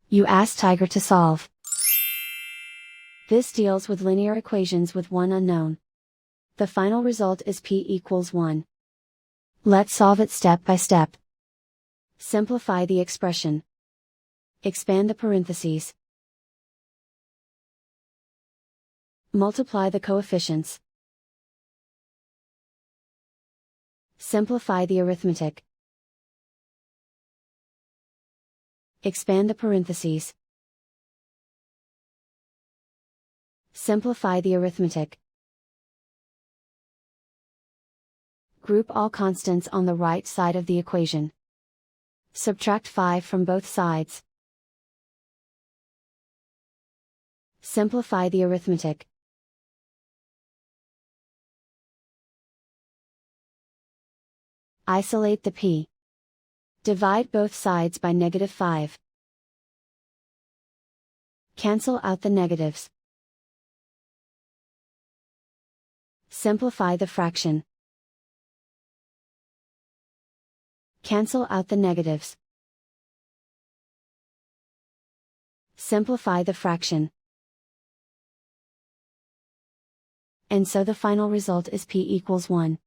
You ask Tiger to solve. This deals with linear equations with one unknown. The final result is p equals 1. Let's solve it step by step. Simplify the expression. Expand the parentheses. Multiply the coefficients. Simplify the arithmetic. Expand the parentheses. Simplify the arithmetic. Group all constants on the right side of the equation. Subtract 5 from both sides. Simplify the arithmetic. Isolate the p. Divide both sides by -5. Cancel out the negatives. Simplify the fraction. Cancel out the negatives. Simplify the fraction. And so the final result is p equals 1.